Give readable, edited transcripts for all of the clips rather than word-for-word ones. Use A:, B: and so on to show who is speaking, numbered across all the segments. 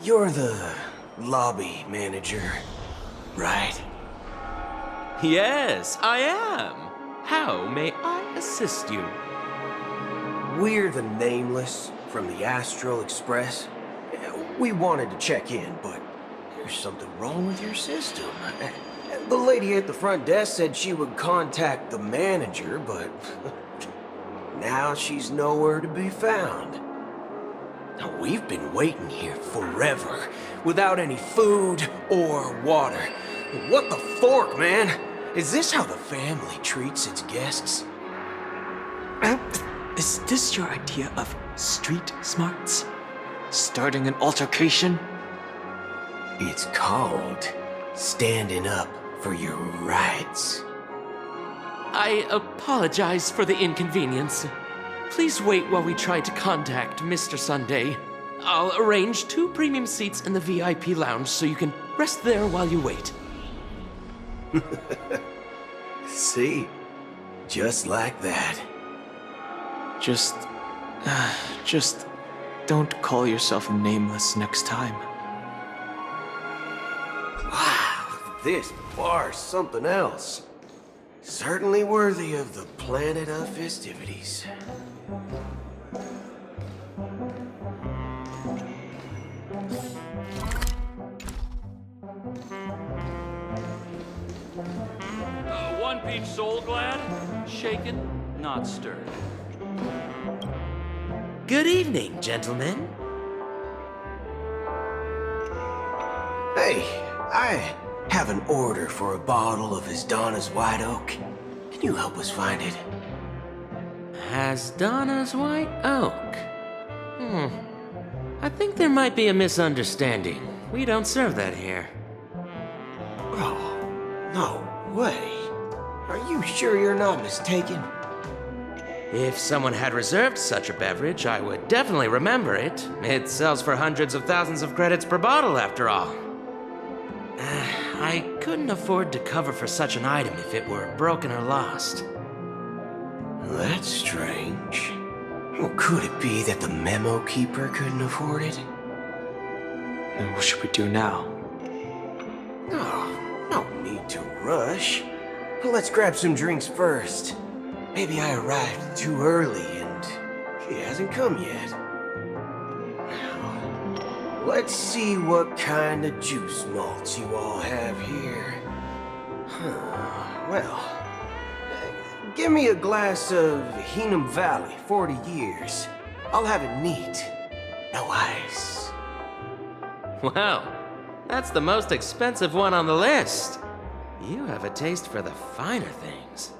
A: You're the lobby manager, right?
B: Yes, I am. How may I assist you?
A: We're the Nameless from the Astral Express. We wanted to check in, but there's something wrong with your system. The lady at the front desk said she would contact the manager, but now she's nowhere to be found. Now, we've been waiting here forever, without any food or water. What the fork, man? Is this how the family treats its guests?
C: Is this your idea of street smarts? Starting an altercation?
A: It's called standing up for your rights.
B: I apologize for the inconvenience. Please wait while we try to contact Mr. Sunday. I'll arrange 2 premium seats in the VIP lounge so you can rest there while you wait.
A: See? Just like that.
C: Just don't call yourself Nameless next time.
A: Wow, this bar's something else. Certainly worthy of the planet of festivities.
D: One peach soul glad, shaken, not stirred.
B: Good evening, gentlemen.
A: Hey, I have an order for a bottle of Donna's White Oak. Can you help us find it?
B: Donna's White Oak. I think there might be a misunderstanding. We don't serve that here.
A: Oh, no way. Are you sure you're not mistaken?
B: If someone had reserved such a beverage, I would definitely remember it. It sells for hundreds of thousands of credits per bottle, after all. I couldn't afford to cover for such an item if it were broken or lost.
A: That's strange. Well, could it be that the memo keeper couldn't afford it?
C: Then what should we do now?
A: Oh, no need to rush. Let's grab some drinks first. Maybe I arrived too early and she hasn't come yet. Now, let's see what kind of juice malts you all have here. Well, give me a glass of Heenum Valley, 40 years. I'll have it neat. No ice.
B: Wow, that's the most expensive one on the list. You have a taste for the finer things.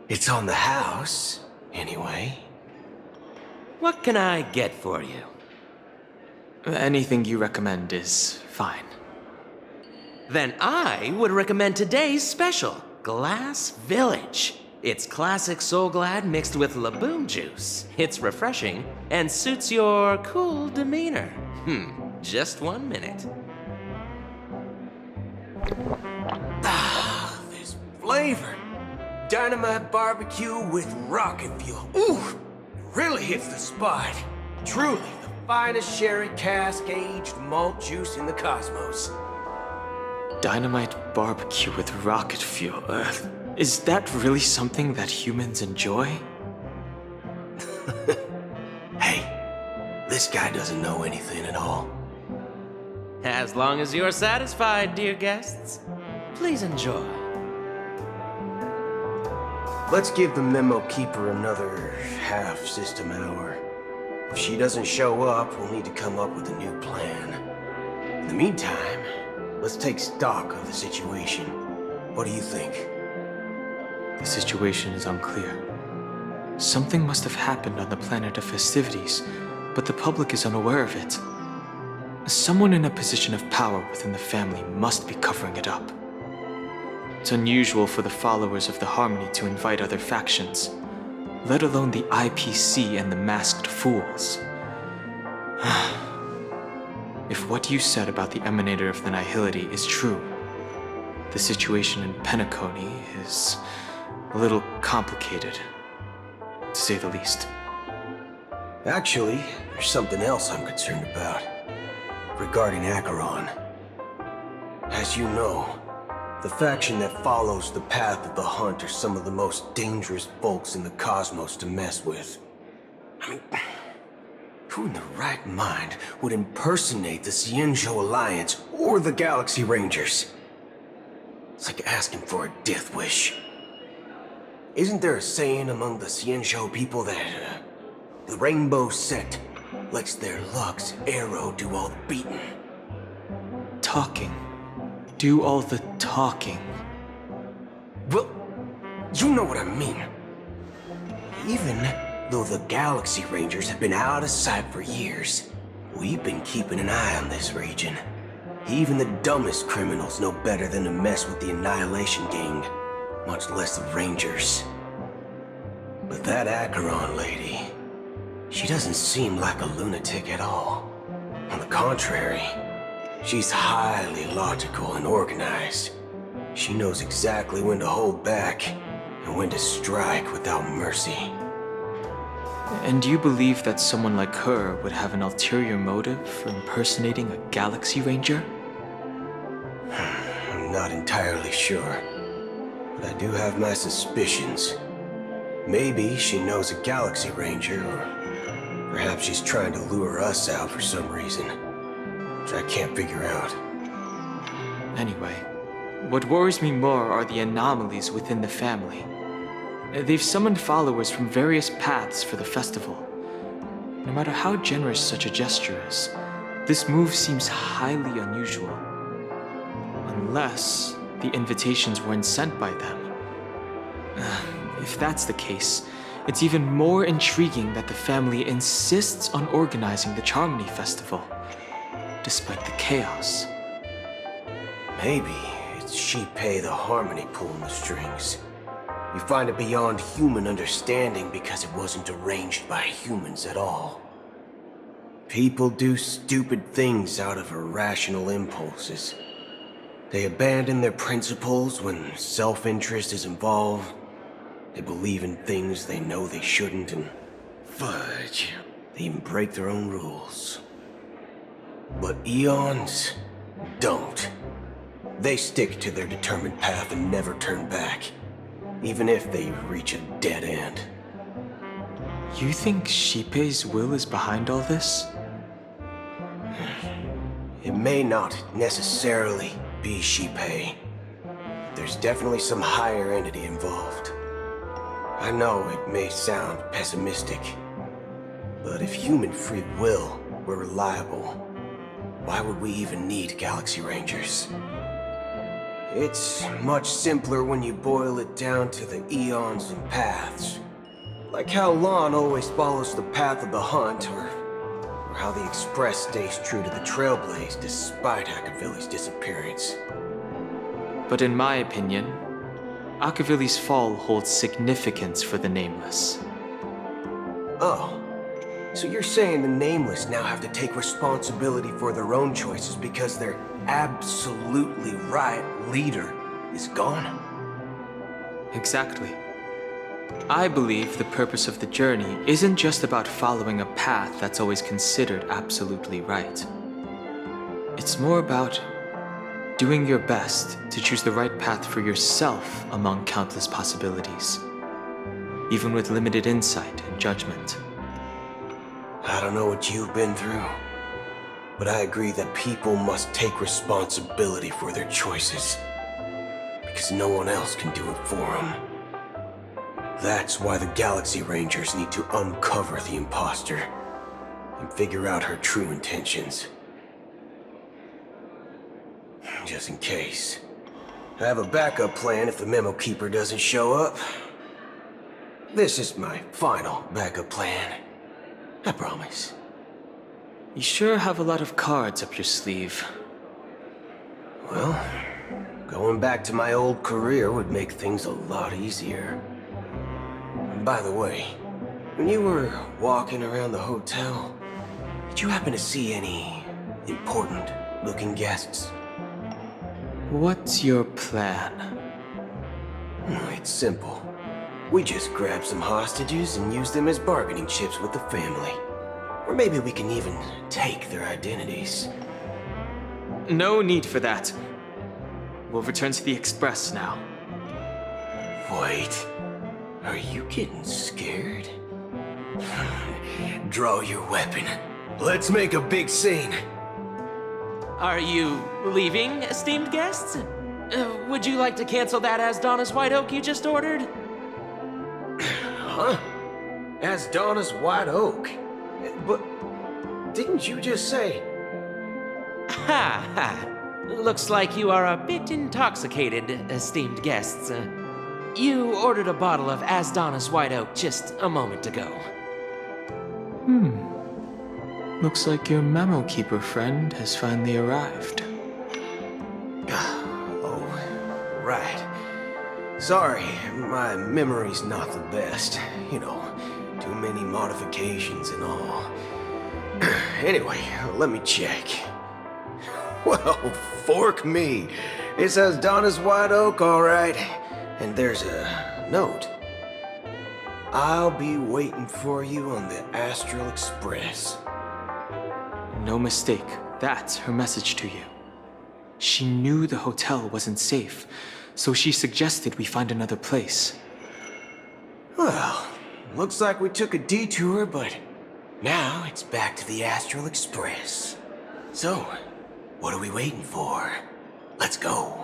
A: It's on the house, anyway.
B: What can I get for you?
C: Anything you recommend is fine.
B: Then I would recommend today's special, Glass Village. It's classic Soul Glad mixed with Laboon juice. It's refreshing and suits your cool demeanor. Just 1 minute.
A: Ah, this flavor. Dynamite barbecue with rocket fuel. Ooh, it really hits the spot. Truly the finest sherry cask-aged malt juice in the cosmos.
C: Dynamite barbecue with rocket fuel. Is that really something that humans enjoy?
A: Hey, this guy doesn't know anything at all.
B: As long as you're satisfied, dear guests, please enjoy.
A: Let's give the memo keeper another half-system hour. If she doesn't show up, we'll need to come up with a new plan. In the meantime, let's take stock of the situation. What do you think?
C: The situation is unclear. Something must have happened on the planet of festivities, but the public is unaware of it. Someone in a position of power within the family must be covering it up. It's unusual for the followers of the Harmony to invite other factions, let alone the IPC and the Masked Fools. If what you said about the Emanator of the Nihility is true, the situation in Penacony is a little complicated, to say the least.
A: Actually, there's something else I'm concerned about. Regarding Acheron. As you know, the faction that follows the path of the Hunt are some of the most dangerous folks in the cosmos to mess with. I mean, who in their right mind would impersonate the Xianzhou Alliance or the Galaxy Rangers? It's like asking for a death wish. Isn't there a saying among the Xianzhou people that the Rainbow Sect lets their luck's arrow do all the beating?
C: Talking. Do all the talking.
A: Well, you know what I mean. Even though the Galaxy Rangers have been out of sight for years, we've been keeping an eye on this region. Even the dumbest criminals know better than to mess with the Annihilation Gang, much less the Rangers. But that Acheron lady, she doesn't seem like a lunatic at all. On the contrary, she's highly logical and organized. She knows exactly when to hold back and when to strike without mercy.
C: And do you believe that someone like her would have an ulterior motive for impersonating a Galaxy Ranger?
A: I'm not entirely sure, but I do have my suspicions. Maybe she knows a Galaxy Ranger, or perhaps she's trying to lure us out for some reason, which I can't figure out.
C: Anyway, what worries me more are the anomalies within the family. They've summoned followers from various paths for the festival. No matter how generous such a gesture is, this move seems highly unusual. Unless the invitations weren't sent by them. If that's the case, it's even more intriguing that the family insists on organizing the Charmony Festival, despite the chaos.
A: Maybe it's Shipei the Harmony pulling the strings. You find it beyond human understanding because it wasn't arranged by humans at all. People do stupid things out of irrational impulses. They abandon their principles when self-interest is involved. They believe in things they know they shouldn't, and fudge, they even break their own rules. But Eons don't. They stick to their determined path and never turn back, even if they reach a dead end.
C: You think Shipei's will is behind all this?
A: It may not necessarily be Shipei. There's definitely some higher entity involved. I know it may sound pessimistic, but if human free will were reliable, why would we even need Galaxy Rangers? It's much simpler when you boil it down to the eons and paths. Like how Lon always follows the path of the Hunt, or how the Express stays true to the Trailblaze despite Akavili's disappearance.
C: But in my opinion, Akavili's fall holds significance for the Nameless.
A: Oh, so you're saying the Nameless now have to take responsibility for their own choices because their absolutely right leader is gone?
C: Exactly. I believe the purpose of the journey isn't just about following a path that's always considered absolutely right. It's more about doing your best to choose the right path for yourself among countless possibilities, even with limited insight and judgment.
A: I don't know what you've been through, but I agree that people must take responsibility for their choices, because no one else can do it for them. That's why the Galaxy Rangers need to uncover the imposter and figure out her true intentions. Just in case. I have a backup plan if the Memo Keeper doesn't show up. This is my final backup plan. I promise.
C: You sure have a lot of cards up your sleeve.
A: Well, going back to my old career would make things a lot easier. By the way, when you were walking around the hotel, did you happen to see any important-looking guests?
C: What's your plan?
A: It's simple. We just grab some hostages and use them as bargaining chips with the family. Or maybe we can even take their identities.
C: No need for that. We'll return to the Express now.
A: Wait, are you getting scared? Draw your weapon. Let's make a big scene.
B: Are you leaving, esteemed guests? Would you like to cancel that As Donna's White Oak you just ordered?
A: Huh? As Donna's White Oak? But didn't you just say...
B: Ha ha. Looks like you are a bit intoxicated, esteemed guests. You ordered a bottle of As Donna's White Oak just a moment ago.
C: Looks like your memo keeper friend has finally arrived.
A: Oh, right. Sorry, my memory's not the best. You know, too many modifications and all. Anyway, let me check. Well, fork me. It says Donna's White Oak, all right. And there's a note. I'll be waiting for you on the Astral Express.
C: No mistake, that's her message to you. She knew the hotel wasn't safe, so she suggested we find another place.
A: Well, looks like we took a detour, but now it's back to the Astral Express. So, what are we waiting for? Let's go.